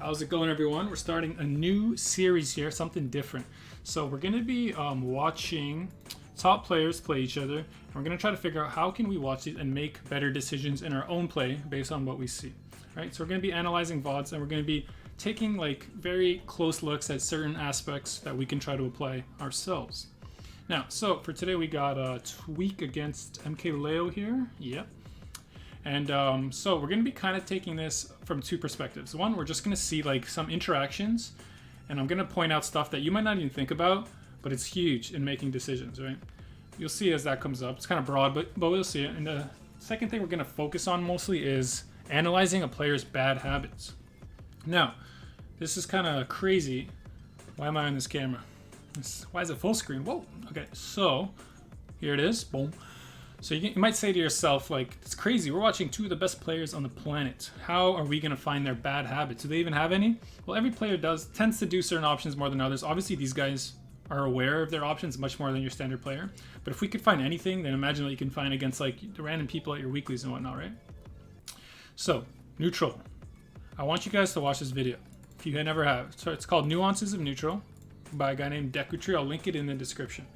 How's it going, everyone? We're starting a new series here, something different. So we're going to be watching top players play each other, and we're going to try to figure out how can we watch these and make better decisions in our own play based on what we see. Right? So we're going to be analyzing VODs, and we're going to be taking like very close looks at certain aspects that we can try to apply ourselves. Now, so for today we got a tweak against MKLeo here. Yep. And so we're going to be kind of taking this from two perspectives. One, we're just going to see like some interactions, and I'm going to point out stuff that you might not even think about, but it's huge in making decisions, right? You'll see as that comes up. It's kind of broad, but we'll see it. And the second thing we're going to focus on mostly is analyzing a player's bad habits. Now, this is kind of crazy. Why am I on this camera? Why is it full screen? Whoa. Okay, so here it is. Boom. So you might say to yourself, like, it's crazy. We're watching two of the best players on the planet. How are we going to find their bad habits? Do they even have any? Well, every player tends to do certain options more than others. Obviously, these guys are aware of their options much more than your standard player. But if we could find anything, then imagine what you can find against, like, the random people at your weeklies and whatnot, right? So, neutral. I want you guys to watch this video if you never have. So it's called Nuances of Neutral by a guy named Decutry. I'll link it in the description.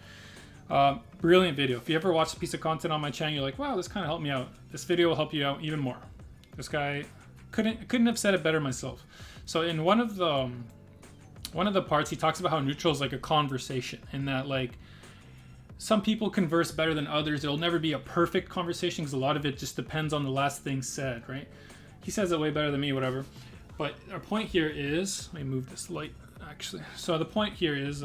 Brilliant video. If you ever watch a piece of content on my channel, you're like, wow, this kind of helped me out. This video will help you out even more. This guy couldn't have said it better myself. So in one of the parts, he talks about how neutral is like a conversation, and that like some people converse better than others. It'll never be a perfect conversation because a lot of it just depends on the last thing said, right? He says it way better than me, whatever. But our point here is, let me move this light actually. So the point here is,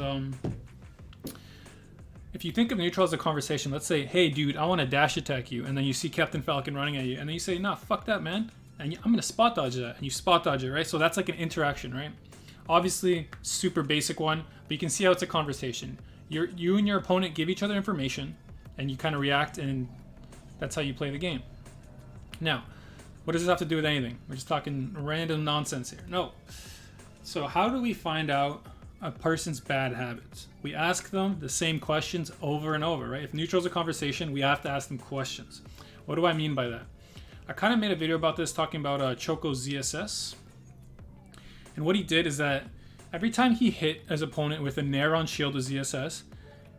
if you think of neutral as a conversation, let's say, hey dude, I want to dash attack you, and then you see Captain Falcon running at you, and then you say, nah, fuck that, man, and I'm going to spot dodge that, and you spot dodge it, right? So that's like an interaction, right? Obviously, super basic one, but you can see how it's a conversation. You and your opponent give each other information, and you kind of react, and that's how you play the game. Now, what does this have to do with anything? We're just talking random nonsense here. No. So how do we find out a person's bad habits? We ask them the same questions over and over, right? If neutral is a conversation, we have to ask them questions. What do I mean by that? I kind of made a video about this talking about Choco's ZSS. And what he did is that every time he hit his opponent with a Nair on shield with ZSS,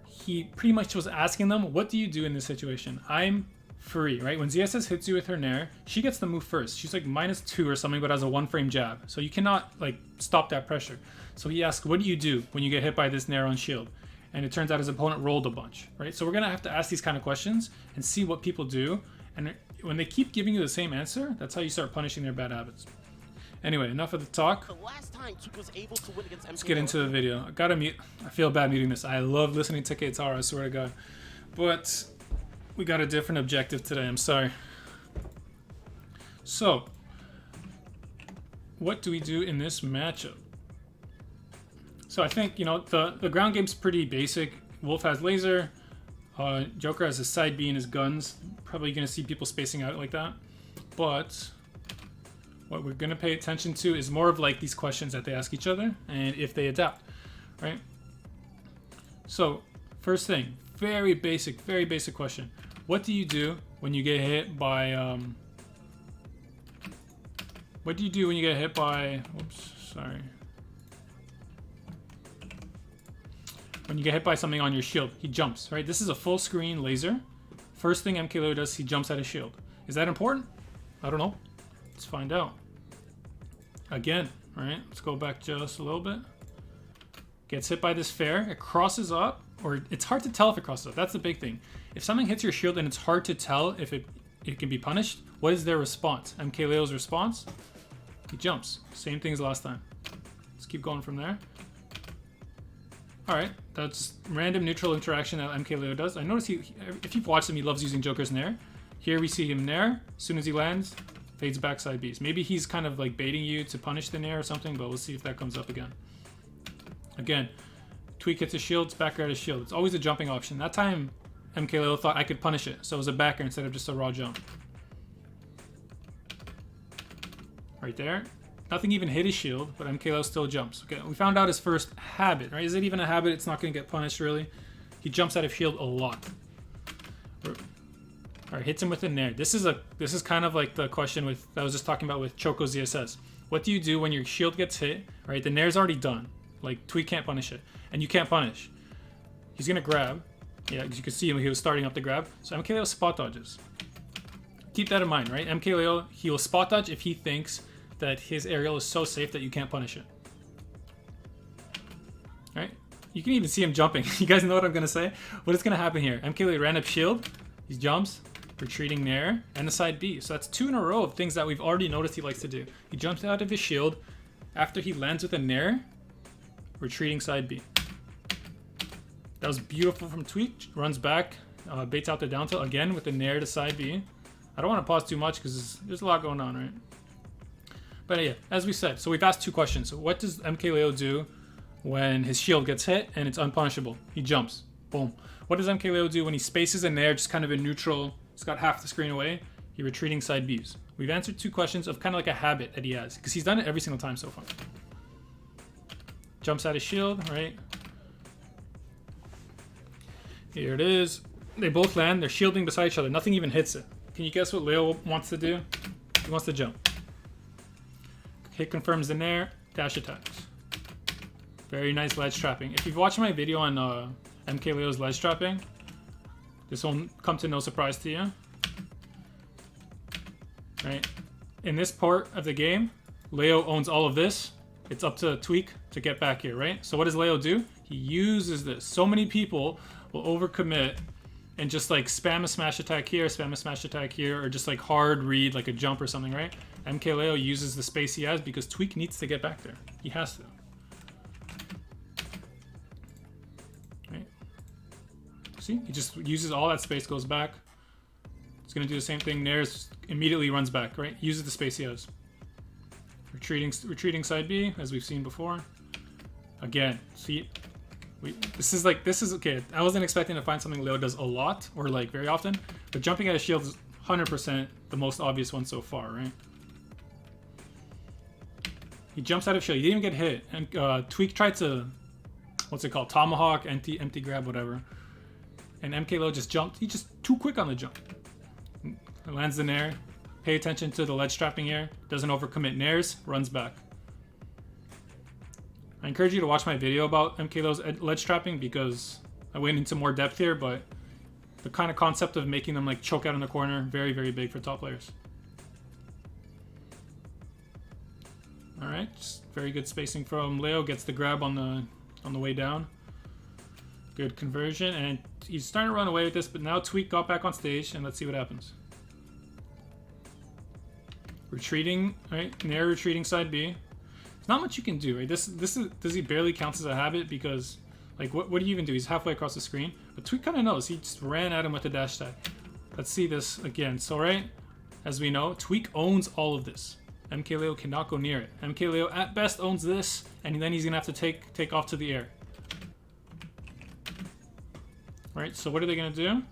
he pretty much was asking them, what do you do in this situation? I'm free, right? When ZSS hits you with her Nair, she gets the move first. She's like -2 or something, but has a 1-frame jab. So you cannot like stop that pressure. So he asked, what do you do when you get hit by this Nair on shield? And it turns out his opponent rolled a bunch, right? So we're going to have to ask these kind of questions and see what people do. And when they keep giving you the same answer, that's how you start punishing their bad habits. Anyway, enough of the talk. Let's get into the video. I gotta mute. I feel bad muting this. I love listening to Keitaro, I swear to God. But we got a different objective today. I'm sorry. So, what do we do in this matchup? So I think, you know, the ground game's pretty basic. Wolf has laser. Joker has his side B and his guns. Probably going to see people spacing out like that. But what we're going to pay attention to is more of like these questions that they ask each other and if they adapt, right? So first thing, very basic question. What do you do when you get hit by, what do you do when you get hit by, oops, sorry. When you get hit by something on your shield, he jumps, right? This is a full screen laser. First thing MKLeo does, he jumps at his shield. Is that important? I don't know. Let's find out. Again, right? Let's go back just a little bit. Gets hit by this fair. It crosses up, or it's hard to tell if it crosses up. That's the big thing. If something hits your shield and it's hard to tell if it can be punished, what is their response? MKLeo's response? He jumps. Same thing as last time. Let's keep going from there. Alright, that's random neutral interaction that MKLeo does. I notice if you've watched him, he loves using Joker's Nair. Here we see him Nair. As soon as he lands, fades backside Bs. Maybe he's kind of like baiting you to punish the Nair or something, but we'll see if that comes up again. Again, tweak hits his shield, it's backer at his shield. It's always a jumping option. That time, MKLeo thought I could punish it, so it was a backer instead of just a raw jump. Right there. Nothing even hit his shield, but MKLeo still jumps. Okay, we found out his first habit, right? Is it even a habit? It's not going to get punished, really. He jumps out of shield a lot. All right, hits him with a Nair. This is kind of like the question that I was just talking about with Choco ZSS. What do you do when your shield gets hit, right? The nair's already done. Like, Tweak can't punish it. And you can't punish. He's going to grab. Yeah, as you can see, he was starting up the grab. So MKLeo spot dodges. Keep that in mind, right? MKLeo, he will spot dodge if he thinks that his aerial is so safe that you can't punish it. Right? You can even see him jumping. You guys know what I'm going to say? What is going to happen here? MKLeo ran up shield. He jumps. Retreating nair. And a side B. So that's 2 in a row of things that we've already noticed he likes to do. He jumps out of his shield. After he lands with a nair. Retreating side B. That was beautiful from Tweak. Runs back. Baits out the down tilt again with the nair to side B. I don't want to pause too much because there's a lot going on, right? But yeah, as we said, so we've asked 2 questions. So what does MKLeo do when his shield gets hit and it's unpunishable? He jumps. Boom. What does MKLeo do when he spaces in there, just kind of in neutral? He's got half the screen away. He retreating side Bs. We've answered 2 questions of kind of like a habit that he has because he's done it every single time so far. Jumps out of shield, right? Here it is. They both land. They're shielding beside each other. Nothing even hits it. Can you guess what Leo wants to do? He wants to jump. Hit confirms the nair. Dash attacks. Very nice ledge trapping. If you've watched my video on MKLeo's ledge trapping, this won't come to no surprise to you. Right? In this part of the game, Leo owns all of this. It's up to Tweak to get back here, right? So what does Leo do? He uses this. So many people will overcommit and just like spam a smash attack here, spam a smash attack here, or just like hard read like a jump or something, right? MKLeo uses the space he has because Tweak needs to get back there. He has to. Right? See? He just uses all that space, goes back. He's going to do the same thing. Nair's immediately runs back, right? Uses the space he has. Retreating side B, as we've seen before. Again, see, this is okay. I wasn't expecting to find something Leo does a lot or like very often, but jumping out of shield is 100% the most obvious one so far, right? He jumps out of shield. He didn't even get hit, and Tweak tried to, what's it called, tomahawk, empty grab, whatever, and MKLeo just jumped. He's just too quick on the jump. Lands the nair. Pay attention to the ledge trapping here. Doesn't overcommit nairs. Runs back. I encourage you to watch my video about MKLeo's ledge trapping because I went into more depth here, but the kind of concept of making them like choke out in the corner, very, very big for top players. All right, just very good spacing from Leo. Gets the grab on the way down. Good conversion, and he's starting to run away with this, but now Tweak got back on stage, and let's see what happens. Retreating, right? Nair retreating side B. There's not much you can do, right? Does he barely counts as a habit because, like, what do you even do? He's halfway across the screen. But Tweak kind of knows. He just ran at him with the dash tag. Let's see this again. So, right, as we know, Tweak owns all of this. MKLeo cannot go near it. MKLeo at best owns this, and then he's gonna have to take off to the air. Right. So what are they gonna do?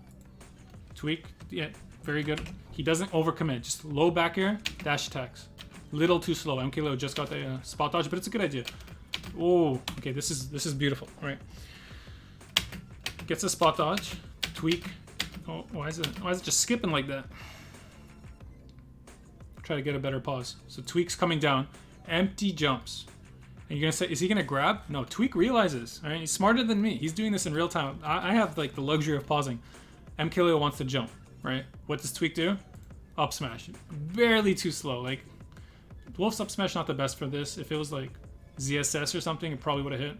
Tweak, yeah, very good. He doesn't overcommit. Just low back air, dash attacks. Little too slow. MKLeo just got the spot dodge, but it's a good idea. Oh, okay. This is beautiful. All right. Gets a spot dodge. Tweak. Oh, why is it just skipping like that? Try to get a better pause. So Tweak's coming down. Empty jumps. And you're gonna say, is he gonna grab? No. Tweak realizes. All right. He's smarter than me. He's doing this in real time. I have like the luxury of pausing. MKLeo wants to jump. Right? What does Tweak do? Up smash. Barely too slow. Like, Wolf's up smash not the best for this. If it was like ZSS or something, it probably would have hit.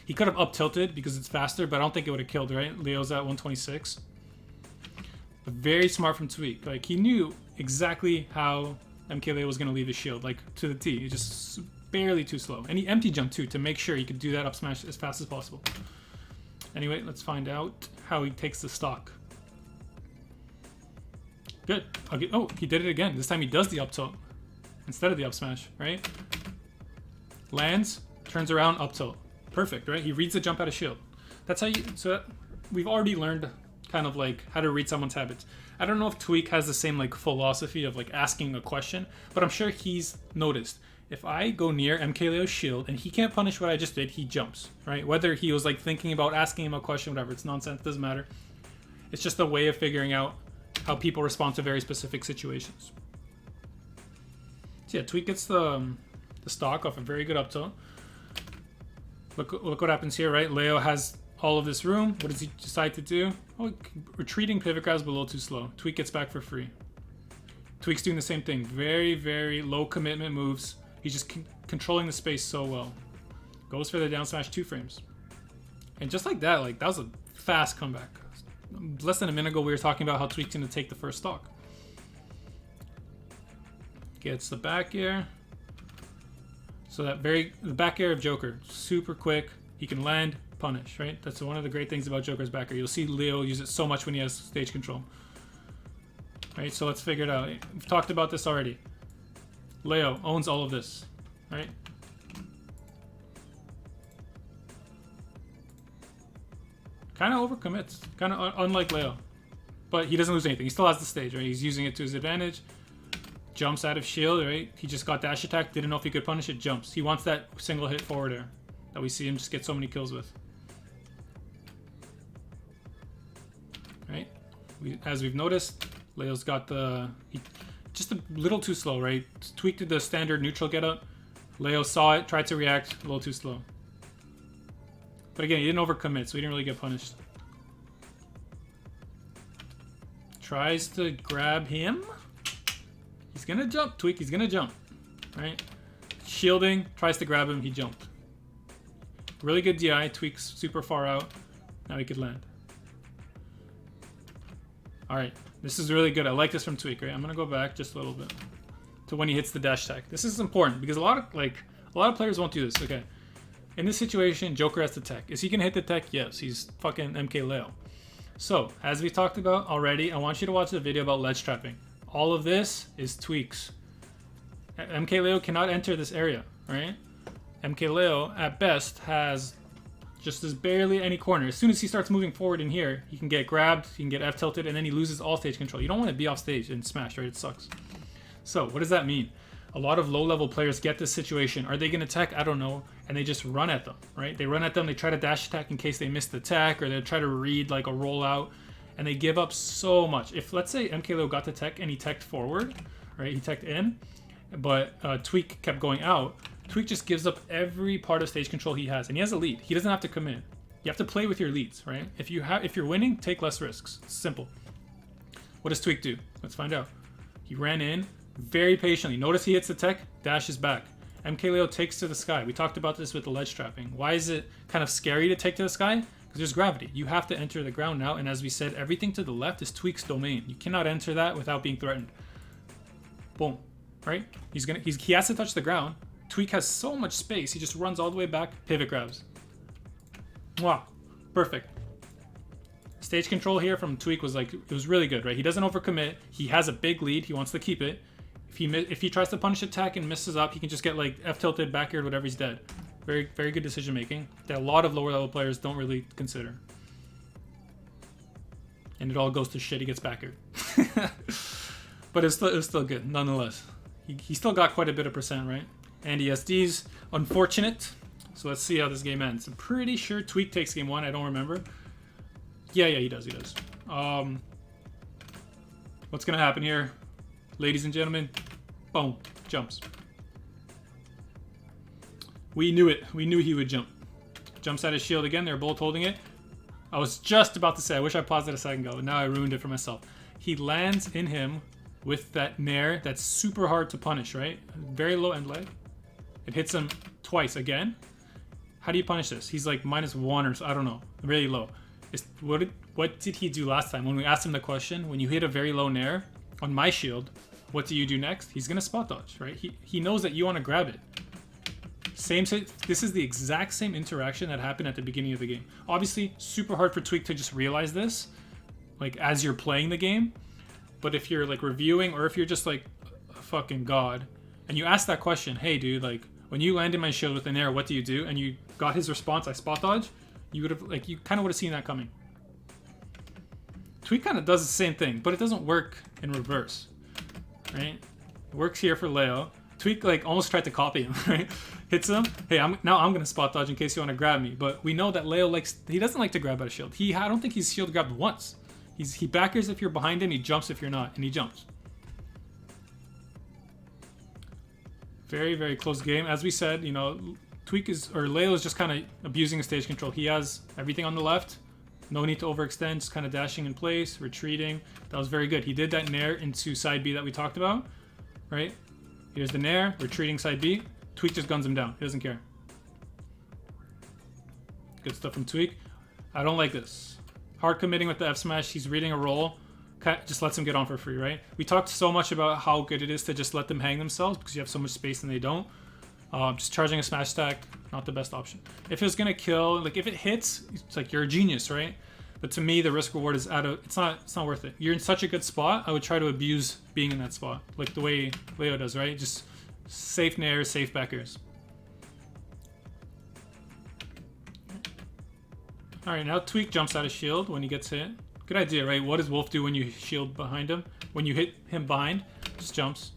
He could have up tilted because it's faster, but I don't think it would have killed, right? Leo's at 126. But very smart from Tweak. Like, he knew exactly how MKLeo was going to leave his shield, like to the T. It's just barely too slow. And he empty jumped too to make sure he could do that up smash as fast as possible. Anyway, let's find out how he takes the stock. Good. Okay. Oh, he did it again. This time he does the up tilt instead of the up smash, right? Lands, turns around, up tilt. Perfect, right? He reads the jump out of shield. That's how you... So we've already learned kind of like how to read someone's habits. I don't know if Tweak has the same like philosophy of like asking a question, but I'm sure he's noticed. If I go near MKLeo's shield and he can't punish what I just did, he jumps, right? Whether he was like thinking about asking him a question, whatever, it's nonsense, doesn't matter. It's just a way of figuring out how people respond to very specific situations. So So yeah, Tweak gets the stock off a very good up tilt. Look what happens here, right? Leo has all of this room. What does he decide to do? Oh, retreating pivot grabs, but a little too slow. Tweak gets back for free. Tweak's doing the same thing. Very, very low commitment moves. He's just controlling the space so well. Goes for the down smash 2 frames. And just like that, like that was a fast comeback. Less than a minute ago, we were talking about how Tweak's going to take the first stock. Gets the back air. So the back air of Joker, super quick. He can land, punish, right? That's one of the great things about Joker's back air. You'll see Leo use it so much when he has stage control. Right, so let's figure it out. We've talked about this already. Leo owns all of this, right? Kind of overcommits, kind of unlike Leo. But he doesn't lose anything. He still has the stage, right? He's using it to his advantage. Jumps out of shield, right? He just got dash attack, didn't know if he could punish it, jumps. He wants that single hit forward air that we see him just get so many kills with. Right? As we've noticed, Leo's got just a little too slow, right? Tweaked the standard neutral getup. Leo saw it, tried to react, a little too slow. But again, he didn't overcommit, so he didn't really get punished. Tries to grab him. He's gonna jump, Tweak, he's gonna jump, right? Shielding, tries to grab him, he jumped. Really good DI, Tweak's super far out. Now he could land. All right, this is really good. I like this from Tweak, right? I'm gonna go back just a little bit to when he hits the dash attack. This is important because a lot of players won't do this, okay? In this situation, Joker has the tech. Is he gonna hit the tech? Yes, he's fucking MKLeo. So, as we talked about already, I want you to watch the video about ledge trapping. All of this is Tweaks. MKLeo cannot enter this area, right? MKLeo, at best, has just as barely any corner. As soon as he starts moving forward in here, he can get grabbed, he can get F-tilted, and then he loses all stage control. You don't want to be off stage and smash, right? It sucks. So, what does that mean? A lot of low-level players get this situation. Are they going to tech? I don't know. And they just run at them, right? They run at them, they try to dash attack in case they miss the tech, or they try to read like a rollout, and they give up so much. If, let's say, MKLeo got the tech and he teched forward, right? He teched in, but Tweak kept going out. Tweak just gives up every part of stage control he has, and he has a lead. He doesn't have to commit. You have to play with your leads, right? If you're winning, take less risks. It's simple. What does Tweak do? Let's find out. He ran in very patiently. Notice he hits the tech, dashes back. MKLeo takes to the sky. We talked about this with the ledge trapping. Why is it kind of scary to take to the sky? Because there's gravity. You have to enter the ground now, and as we said, everything to the left is Tweak's domain. You cannot enter that without being threatened. Boom. Right? He has to touch the ground. Tweak has so much space, he just runs all the way back, pivot grabs. Wow. Perfect. Stage control here from Tweak was like, it was really good, right? He doesn't overcommit. He has a big lead. He wants to keep it. If he tries to punish attack and messes up, he can just get like F-tilted, back aired, whatever, he's dead. Very, very good decision making that a lot of lower level players don't really consider. And it all goes to shit, he gets back aired. But it's still good, nonetheless. He still got quite a bit of percent, right? And ESD's unfortunate. So let's see how this game ends. I'm pretty sure Tweak takes game 1, I don't remember. Yeah, he does. What's gonna happen here? Ladies and gentlemen, boom, jumps. We knew it. We knew he would jump. Jumps out his shield again. They're both holding it. I was just about to say, I wish I paused it a second ago. Now I ruined it for myself. He lands in him with that nair that's super hard to punish, right? Very low end leg. It hits him twice again. How do you punish this? He's like -1 or so, I don't know. Really low. What did he do last time? When we asked him the question, when you hit a very low nair on my shield, what do you do next? He's gonna spot dodge, right? He knows that you want to grab it. This is the exact same interaction that happened at the beginning of the game. Obviously, super hard for Tweak to just realize this, like as you're playing the game. But if you're like reviewing, or if you're just like a fucking god, and you ask that question, hey dude, like when you land in my shield with an air, what do you do? And you got his response, I spot dodge. You would have you kind of would have seen that coming. Tweak kind of does the same thing, but it doesn't work in reverse, right? It works here for Leo. Tweak like almost tried to copy him, right? Hits him. Hey, now I'm gonna spot dodge in case you want to grab me. But we know that Leo he doesn't like to grab out of shield. I don't think he's shield grabbed once. He backers if you're behind him. He jumps if you're not, and he jumps. Very, very close game. As we said, you know, Leo is just kind of abusing his stage control. He has everything on the left. No need to overextend, just kind of dashing in place, retreating. That was very good. He did that nair into side B that we talked about, right? Here's the nair, retreating side B. Tweak just guns him down. He doesn't care. Good stuff from Tweak. I don't like this. Hard committing with the F smash. He's reading a roll. Just lets him get on for free, right? We talked so much about how good it is to just let them hang themselves because you have so much space and they don't. Just charging a smash stack, not the best option. If it was gonna kill, like if it hits, it's like you're a genius, right? But to me, the risk reward is it's not worth it. You're in such a good spot. I would try to abuse being in that spot, like the way Leo does, right? Just safe nairs, safe backers. All right, now Tweak jumps out of shield when he gets hit. Good idea, right? What does Wolf do when you shield behind him? When you hit him behind, just jumps.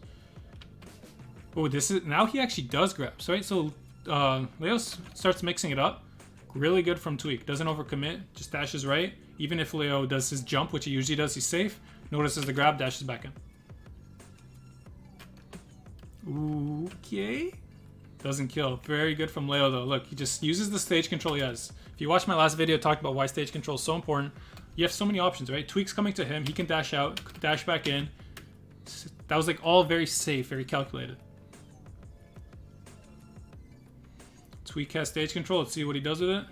Oh, now he actually does grabs, right? So Leo starts mixing it up. Really good from Tweak. Doesn't overcommit, just dashes right. Even if Leo does his jump, which he usually does, he's safe. Notices the grab, dashes back in. Okay. Doesn't kill. Very good from Leo though. Look, he just uses the stage control he has. If you watched my last video, I talked about why stage control is so important. You have so many options, right? Tweak's coming to him. He can dash out, dash back in. That was like all very safe, very calculated. Tweak has stage control. Let's see what he does with it.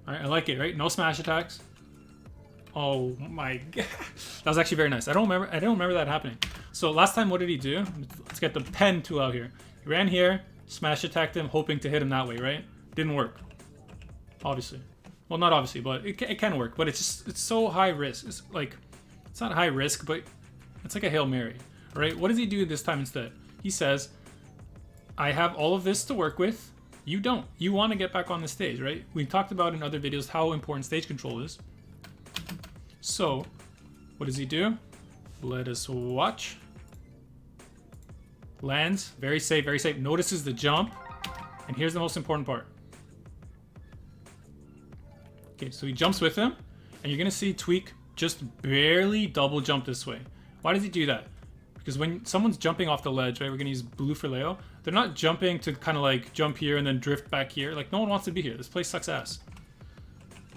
All right, I like it, right? No smash attacks. Oh my god. That was actually very nice. I don't remember that happening. So last time, what did he do? Let's get the pen tool out here. He ran here, smash attacked him, hoping to hit him that way, right? Didn't work. Obviously. Well, not obviously, but it can work. But it's so high risk. It's not high risk, but it's like a Hail Mary, right? What does he do this time instead? He says, I have all of this to work with. You don't. You want to get back on the stage, right? We talked about in other videos how important stage control is. So, what does he do? Let us watch. Lands. Very safe, very safe. Notices the jump. And here's the most important part. Okay, so he jumps with him. And you're going to see Tweak just barely double jump this way. Why does he do that? Because when someone's jumping off the ledge, right, we're going to use blue for Leo. They're not jumping to kind of like jump here and then drift back here. Like, no one wants to be here. This place sucks ass.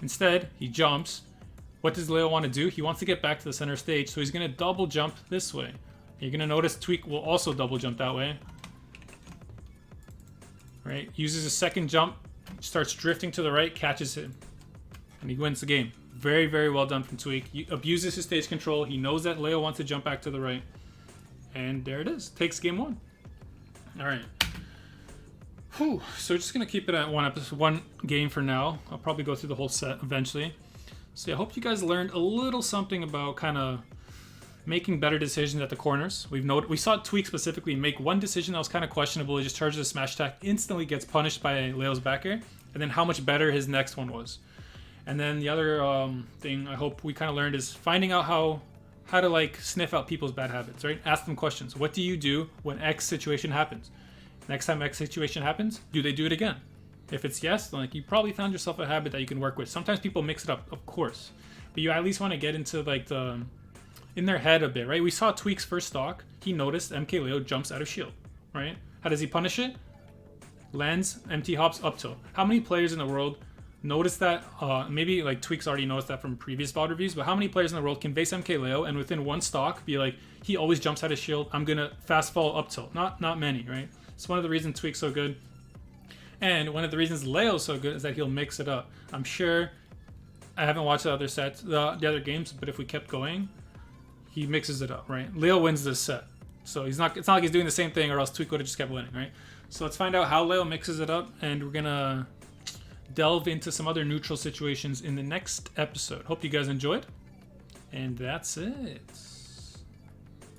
Instead, he jumps. What does Leo want to do? He wants to get back to the center stage, so he's going to double jump this way. You're going to notice Tweak will also double jump that way. Right? Uses a second jump, starts drifting to the right, catches him. And he wins the game. Very, very well done from Tweak. He abuses his stage control. He knows that Leo wants to jump back to the right. And there it is. Takes game one. All right. Whew. So we're just going to keep it at one game for now. I'll probably go through the whole set eventually. So yeah, I hope you guys learned a little something about kind of making better decisions at the corners. We saw Tweak specifically make one decision that was kind of questionable. He just charges a smash attack, instantly gets punished by Leo's backer, and then how much better his next one was. And then the other thing I hope we kind of learned is finding out how to like sniff out people's bad habits, right? Ask them questions. What do you do when X situation happens? Next time X situation happens, do they do it again? If it's yes, then like you probably found yourself a habit that you can work with. Sometimes people mix it up, of course, but you at least want to get into like in their head a bit, right? We saw Tweak's first stock. He noticed MKLeo jumps out of shield, right? How does he punish it? Lands, empty hops, up tilt. How many players in the world notice that? Maybe like Tweak's already noticed that from previous VOD reviews, but how many players in the world can base MKLeo and within one stock be like, he always jumps out of shield, I'm gonna fast fall up tilt? Not many, right? It's one of the reasons Tweak's so good. And one of the reasons Leo's so good is that he'll mix it up. I'm sure, I haven't watched the other sets, the other games, but if we kept going, he mixes it up, right? Leo wins this set. So it's not like he's doing the same thing or else Tweak would have just kept winning, right? So let's find out how Leo mixes it up, and we're gonna delve into some other neutral situations in the next episode. Hope you guys enjoyed, and that's it.